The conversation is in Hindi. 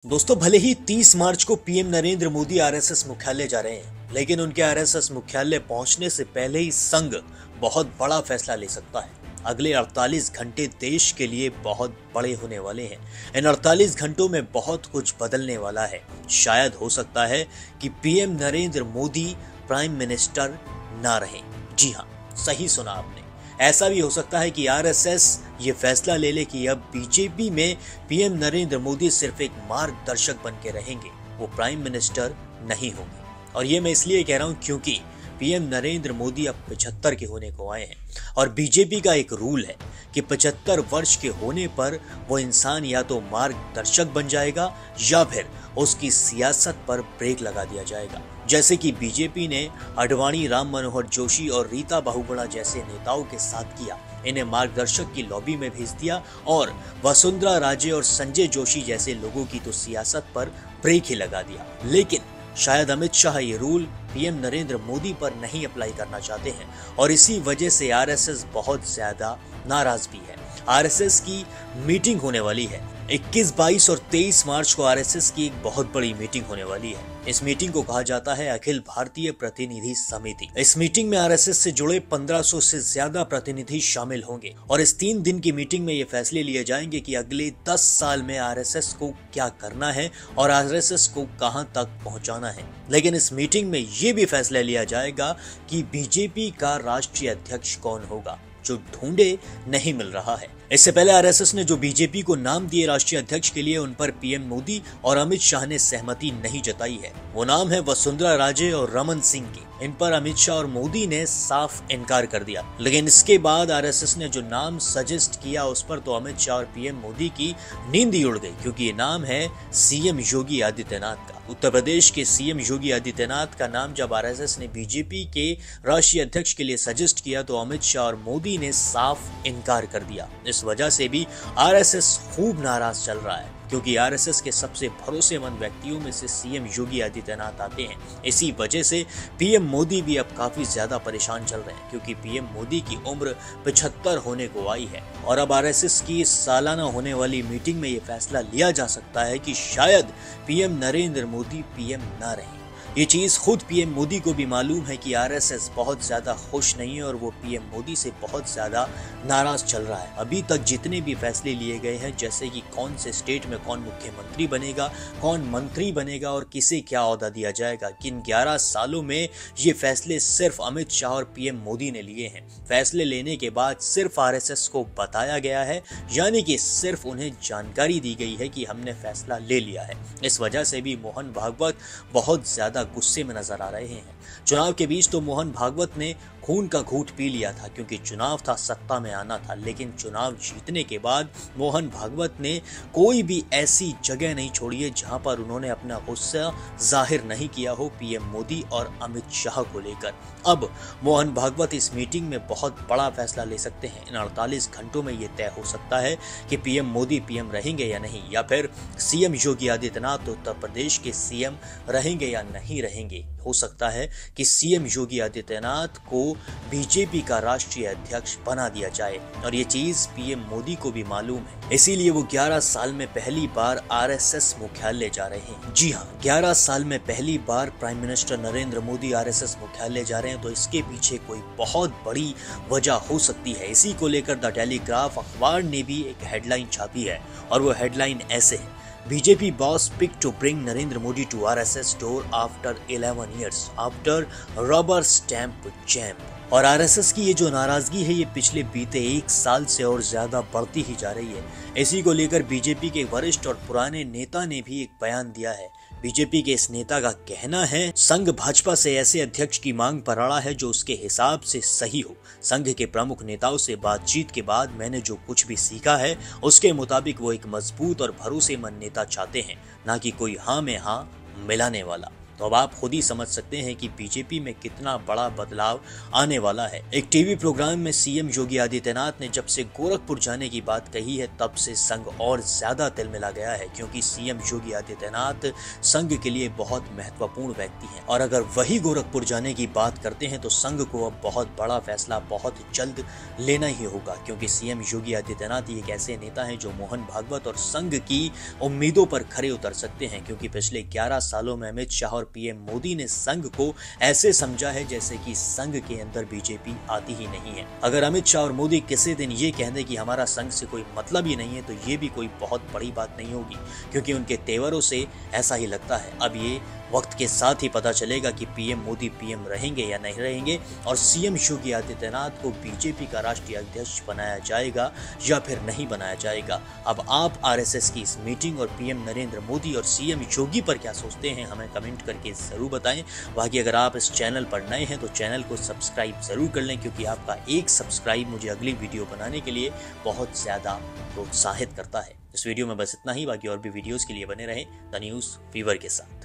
दोस्तों, भले ही 30 मार्च को पीएम नरेंद्र मोदी आरएसएस मुख्यालय जा रहे हैं, लेकिन उनके आरएसएस मुख्यालय पहुंचने से पहले ही संघ बहुत बड़ा फैसला ले सकता है। अगले 48 घंटे देश के लिए बहुत बड़े होने वाले हैं। इन 48 घंटों में बहुत कुछ बदलने वाला है। शायद हो सकता है कि PM Narendra Modi prime minister ना रहें। जी हाँ, सही सुना आपने। ऐसा भी हो सकता है कि आरएसएस ये फैसला ले ले कि अब बीजेपी में पीएम नरेंद्र मोदी सिर्फ एक मार्गदर्शक बन के रहेंगे, वो प्राइम मिनिस्टर नहीं होंगे। और ये मैं इसलिए कह रहा हूं क्योंकि पीएम नरेंद्र मोदी अब 75 के होने को आए हैं और बीजेपी का एक रूल है कि 75 वर्ष के होने पर वो इंसान या तो मार्गदर्शक बन जाएगा या फिर उसकी सियासत पर ब्रेक लगा दिया जाएगा। जैसे कि बीजेपी ने अडवाणी, राम मनोहर जोशी और रीता बहुगुणा जैसे नेताओं के साथ किया। इन्हें मार्गदर्शक की लॉबी में भेज दिया और वसुंधरा राजे और संजय जोशी जैसे लोगों की तो सियासत पर ब्रेक ही लगा दिया। लेकिन शायद अमित शाह ये रूल पीएम नरेंद्र मोदी पर नहीं अप्लाई करना चाहते हैं और इसी वजह से आरएसएस बहुत ज्यादा नाराज भी है। आरएसएस की मीटिंग होने वाली है 21, 22 और 23 मार्च को। आरएसएस की एक बहुत बड़ी मीटिंग होने वाली है। इस मीटिंग को कहा जाता है अखिल भारतीय प्रतिनिधि समिति। इस मीटिंग में आरएसएस से जुड़े 1500 से ज्यादा प्रतिनिधि शामिल होंगे और इस 3 दिन की मीटिंग में ये फैसले लिए जाएंगे कि अगले 10 साल में आरएसएस को क्या करना है और आरएसएस को कहां तक पहुंचाना है। लेकिन इस मीटिंग में ये भी फैसला लिया जाएगा कि बीजेपी का राष्ट्रीय अध्यक्ष कौन होगा, जो ढूंढे नहीं मिल रहा है। इससे पहले आरएसएस ने जो बीजेपी को नाम दिए राष्ट्रीय अध्यक्ष के लिए, उन पर पीएम मोदी और अमित शाह ने सहमति नहीं जताई है। वो नाम है वसुंधरा राजे और रमन सिंह की। इन पर अमित शाह और मोदी ने साफ इनकार कर दिया। लेकिन इसके बाद आरएसएस ने जो नाम सजेस्ट किया उस पर तो अमित शाह और पीएम मोदी की नींद ही उड़ गई, क्योंकि ये नाम है सीएम योगी आदित्यनाथ का। उत्तर प्रदेश के सीएम योगी आदित्यनाथ का नाम जब आरएसएस ने बीजेपी के राष्ट्रीय अध्यक्ष के लिए सजेस्ट किया तो अमित शाह और मोदी ने साफ इनकार कर दिया। इस वजह से भी आरएसएस खूब नाराज चल रहा है, क्योंकि आरएसएस के सबसे भरोसेमंद व्यक्तियों में से सीएम योगी आदित्यनाथ आते हैं। इसी वजह से पीएम मोदी भी अब काफी ज्यादा परेशान चल रहे हैं, क्योंकि पीएम मोदी की उम्र 75 होने को आई है और अब आरएसएस की सालाना होने वाली मीटिंग में यह फैसला लिया जा सकता है कि शायद पीएम नरेंद्र मोदी पीएम ना रहे। ये चीज खुद पीएम मोदी को भी मालूम है कि आरएसएस बहुत ज्यादा खुश नहीं है और वो पीएम मोदी से बहुत ज्यादा नाराज चल रहा है। अभी तक जितने भी फैसले लिए गए हैं, जैसे कि कौन से स्टेट में कौन मुख्यमंत्री बनेगा, कौन मंत्री बनेगा और किसे क्या ओहदा दिया जाएगा, किन 11 सालों में ये फैसले सिर्फ अमित शाह और पीएम मोदी ने लिए हैं। फैसले लेने के बाद सिर्फ आरएसएस को बताया गया है, यानी कि सिर्फ उन्हें जानकारी दी गई है कि हमने फैसला ले लिया है। इस वजह से भी मोहन भागवत बहुत ज्यादा गुस्से में नजर आ रहे हैं। चुनाव के बीच तो मोहन भागवत ने खून का घूंट पी लिया था, क्योंकि चुनाव था, सत्ता में आना था। लेकिन चुनाव जीतने के बाद मोहन भागवत ने कोई भी ऐसी जगह नहीं छोड़ी है जहां पर उन्होंने अपना गुस्सा जाहिर नहीं किया हो पीएम मोदी और अमित शाह को लेकर। अब मोहन भागवत इस मीटिंग में बहुत बड़ा फैसला ले सकते हैं। इन 48 घंटों में यह तय हो सकता है कि पीएम मोदी पीएम रहेंगे या नहीं, या फिर सीएम योगी आदित्यनाथ उत्तर प्रदेश के सीएम रहेंगे या नहीं रहेंगे। हो सकता है कि सीएम योगी आदित्यनाथ को बीजेपी का राष्ट्रीय अध्यक्ष बना दिया जाए और ये चीज पीएम मोदी को भी मालूम है। इसीलिए वो 11 साल में पहली बार आरएसएस मुख्यालय जा रहे हैं। जी हाँ, 11 साल में पहली बार prime minister Narendra Modi RSS मुख्यालय जा रहे हैं, तो इसके पीछे कोई बहुत बड़ी वजह हो सकती है। इसी को लेकर द टेलीग्राफ अखबार ने भी एक हेडलाइन छापी है और वो हेडलाइन ऐसे है: BJP boss picked to bring Narendra Modi to RSS door after 11 years after rubber stamp jam। और आरएसएस की ये जो नाराजगी है, ये पिछले बीते 1 साल से और ज्यादा बढ़ती ही जा रही है। इसी को लेकर बीजेपी के वरिष्ठ और पुराने नेता ने भी एक बयान दिया है। बीजेपी के इस नेता का कहना है, संघ भाजपा से ऐसे अध्यक्ष की मांग पर अड़ा है जो उसके हिसाब से सही हो। संघ के प्रमुख नेताओं से बातचीत के बाद मैंने जो कुछ भी सीखा है उसके मुताबिक वो एक मजबूत और भरोसेमंद नेता चाहते हैं, ना कि कोई हाँ में हाँ मिलाने वाला। तो अब आप खुद ही समझ सकते हैं कि बीजेपी में कितना बड़ा बदलाव आने वाला है। एक टीवी प्रोग्राम में सीएम योगी आदित्यनाथ ने जब से गोरखपुर जाने की बात कही है तब से संघ और ज्यादा तिलमिला गया है, क्योंकि सीएम योगी आदित्यनाथ संघ के लिए बहुत महत्वपूर्ण व्यक्ति हैं और अगर वही गोरखपुर जाने की बात करते हैं तो संघ को अब बहुत बड़ा फैसला बहुत जल्द लेना ही होगा, क्योंकि सीएम योगी आदित्यनाथ एक ऐसे नेता हैं जो मोहन भागवत और संघ की उम्मीदों पर खरे उतर सकते हैं, क्योंकि पिछले 11 सालों में अमित शाह और पीएम मोदी ने संघ को ऐसे समझा है जैसे कि संघ के अंदर बीजेपी आती ही नहीं है। अगर अमित शाह और मोदी किसी दिन ये कह दें कि हमारा संघ से कोई मतलब ही नहीं है तो ये भी कोई बहुत बड़ी बात नहीं होगी, क्योंकि उनके तेवरों से ऐसा ही लगता है। अब ये वक्त के साथ ही पता चलेगा कि पीएम मोदी पीएम रहेंगे या नहीं रहेंगे और सीएम योगी आदित्यनाथ को बीजेपी का राष्ट्रीय अध्यक्ष बनाया जाएगा या फिर नहीं बनाया जाएगा। अब आप आरएसएस की इस मीटिंग और पीएम नरेंद्र मोदी और सीएम योगी पर क्या सोचते हैं हमें कमेंट करके जरूर बताएं। बाकी अगर आप इस चैनल पर नए हैं तो चैनल को सब्सक्राइब जरूर कर लें, क्योंकि आपका एक सब्सक्राइब मुझे अगली वीडियो बनाने के लिए बहुत ज्यादा प्रोत्साहित करता है। इस वीडियो में बस इतना ही, बाकी और भी वीडियोस के लिए बने रहें द न्यूज़ फीवर के साथ।